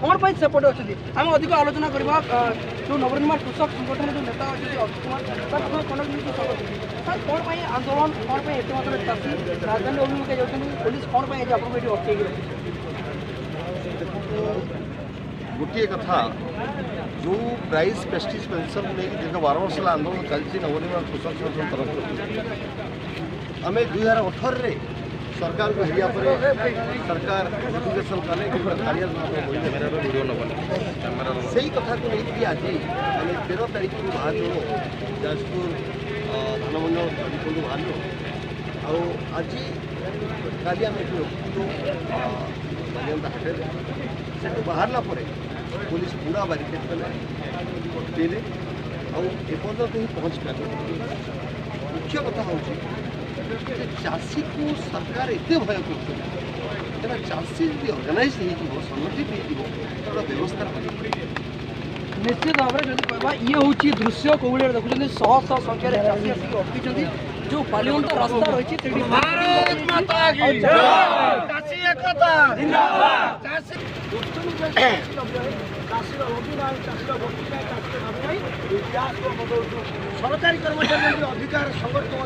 कौन पर सेपटे अच्छे आम अधिक आलोचना करवा जो नवनिर्माण कृषक संगठन जो नेता अच्छे अक्षय कुमार सर सर कौन पर आंदोलन कौन पर एत मात्र चाषी राजधानी अभिमुखे जाऊँ पुलिस कौन पर आपको ये अटक गोटे कथा जो प्राइस पेस्टिस पेंशन को लेकिन दीर्घ 12 वर्ष आंदोलन चलती नवनिर्माण कृषक संगठन तरफ आम 2018 सरकार को हरिया पर सरकार नोटिफिकेशन कले से कथा को लेकिन आज आम 13 तारीख को बाहर जाजपुर धानमंडल बाहर आज काली आम हाटे से बाहरला पुलिस पूरा बारिकेड कले अटकेले आपर्यंत ही पहुँच पारे मुख्य कथा हूँ चाषी को सरकार एत भय कर चाषी जी अर्गानाइज हो संगठित हो व्यवस्था निश्चित भाव में जब कह ये हूँ दृश्य कौड़ी देखुं शह शह संख्यार चाषी आसिक अटकी जो बालिगंता रास्ता रही सरकारी कर्मचारी अधिकार संगठन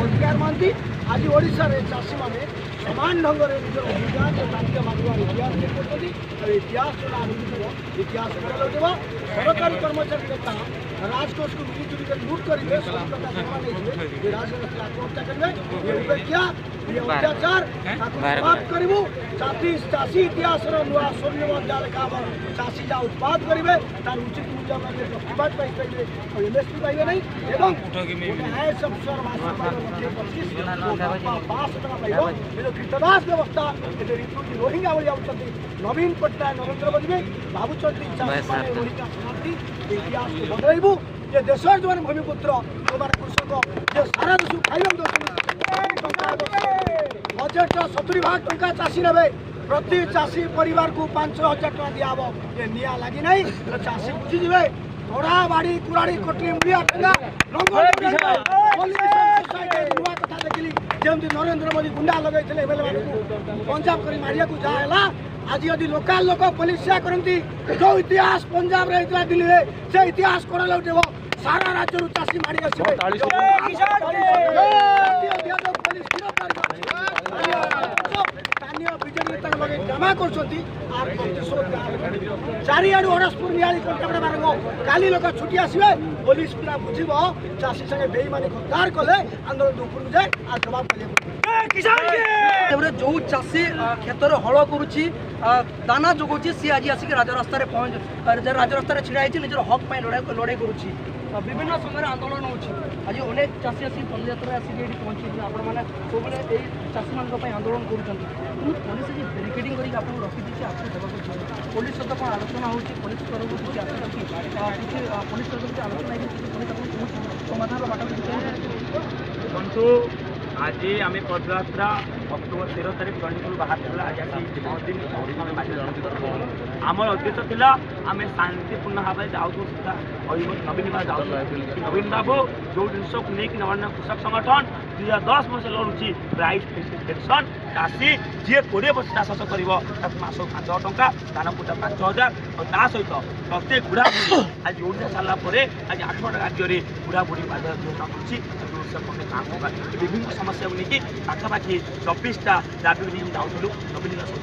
अधिकार मानती आज ओडिशा रे चाषी मैंने समान ढंग से निज अधिकार राज्य मानवा इतिहास इतिहास इतिहास सरकारी कर्मचारी नेता राजकोष को मिलीजुली कर लूट करेंगे आत्महत्या करेंगे ये अत्याचार समाप्त करूँ चाषी इतिहास नुआ स्वर्ण मध्याल काम चाषी जहाँ उत्पाद करेंगे तार उचित मूल्य प्रतिवाद पाई एमएसपी पाइबे नहीं कृतदास व्यवस्था रोहिंगा भाई आउଛନ୍ତି नवीन पट्टनायक नरेंद्र मोदी भावुंट इतिहास को बदलू ये देश जो भूमिपुत्र जो कृषक जो सारा देश खाइबा बजेट 70% टंका चाषी ने प्रति चाषी परिवार को 5,000 टका दिहब ये निया लगी नहीं तो चाषी बुझीजे थोड़ा बाड़ी कुराड़ी कटरी मुड़िया ठेंगा नुआ कथा देखिली जमी नरेंद्र मोदी गुंडा लगे पंजाब कर मारिया को जहाँ आज यदि लोकाल लोक पुलिसिया करती जो इतिहास पंजाब दिल्ली में से इतिहास कौन लौटेब सारा राज्य चाषी मारी स्थानीय बीजेपी नेता लगे जमा कर चारिआड़ हरसपुर नियाली कंटापड़ा मार्ग काली लोक छुट्टी आसवे पुलिस पूरा बुझब चाषी संगे बेईमानी गद्दार कले आंदोलन ऊपर जाए आ जवाब जो चाषी क्षेत्र हल करुच्ची दाना जोगाऊँ सी आज आसिक राजरास्तार पहुँच राजरास्तार छिड़ा होती निजर हक लड़ाई करुच्ची विभिन्न समय आंदोलन होगी अनेक चाषी आसिक पदयात्रा आसिक ये पहुँची आपने सब चाषी मान आंदोलन कर पुलिस जी बैरिकेडिंग करके रखी आपको देवा पुलिस सहित कौन आलोचना हो पुलिस तरफ किसी पुलिस तरफ किसी आलोचना समाधान बाट देखो आज आम पदयात्रा अक्टोबर 13 तारीख चंडीगढ़ बाहर आज दिन आमर उद्देश्य था आम शांतिपूर्ण भाव में जाऊँ सीधा नवीन बाबू जाऊँ नवीन बाबू जो जिनस को लेकिन नवनिर्माण कृषक संगठन 2010 मसीह लड़ुची प्राइस पेंशन चाषी जी 20 वर्ष चाष कर मास 5,000 टंका धान कुटा 5,000 और ता सहित प्रत्येक बुढ़ा आज ओडिशा सारापर आज 8 राज्य में बुढ़ा बुढ़ी योजना कर विभिन्न समस्या को लेकिन पाखापाखि 24टा दाबी नहीं जाऊँ नवीन जाऊँ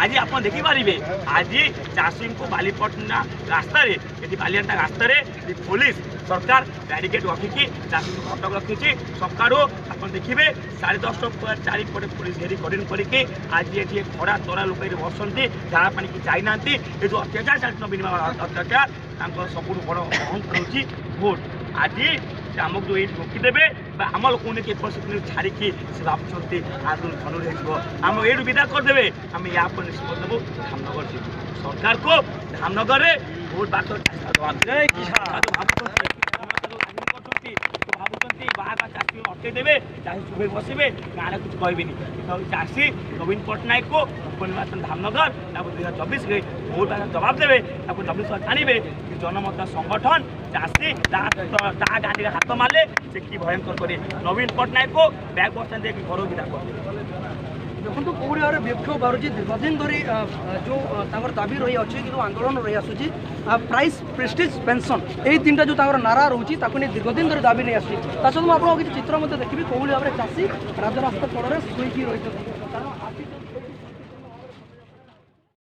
आज आप देखिपारे आज चाषी को बालीपटना रास्तार ये बालियांटा रास्तार पुलिस सरकार बैरिकेड रखिकी चाषी को अटक रखी सका आप देखिए 10:30 चारिपटे पुलिस घेरी करीन करके आज ये खरा तरा लोक बसती जहाँ पानी कि जाना ये जो अत्याचार चलती नवीन अत्याचार सब बड़ अहंकार हूँ भोट आज आमको जो ये रोकीदेवे आम लोक परिस्थिति छाड़ी से भावुँच आंदोलन धनुर आम ये विदा करदे आम या निष्पत्ति देव धामनगर सरकार को धामनगर में भोट बात बाहर चाषी अटकईदेवे चाषी चुप बसवे गाँव कुछ कहबे चाषी नवीन पट्टनायक को उपनिर्वाचन धामनगर 2024 में भोट जवाब देवे नवीन सर जाने जनमत संगठन चाषी गाँधी हाथ मारे से कि भयंकर करे नवीन पट्टनायक को बैग बस्ता देखिए घर विदा कर देखो कौड़ी भाव में विक्षोभ बाहर दीर्घदिन धरी जो दाबी रही अच्छी कि आंदोलन रही आसूँ प्राइस प्रेस्टिज पेंशन यही तीन जो नारा रोचे दीर्घदिन धरी दाबी नहीं आसूँ ता सहित मुझे किसी चित्र देखिए कौड़ी भाव में चाषी राजरास्ता कड़े शोक रही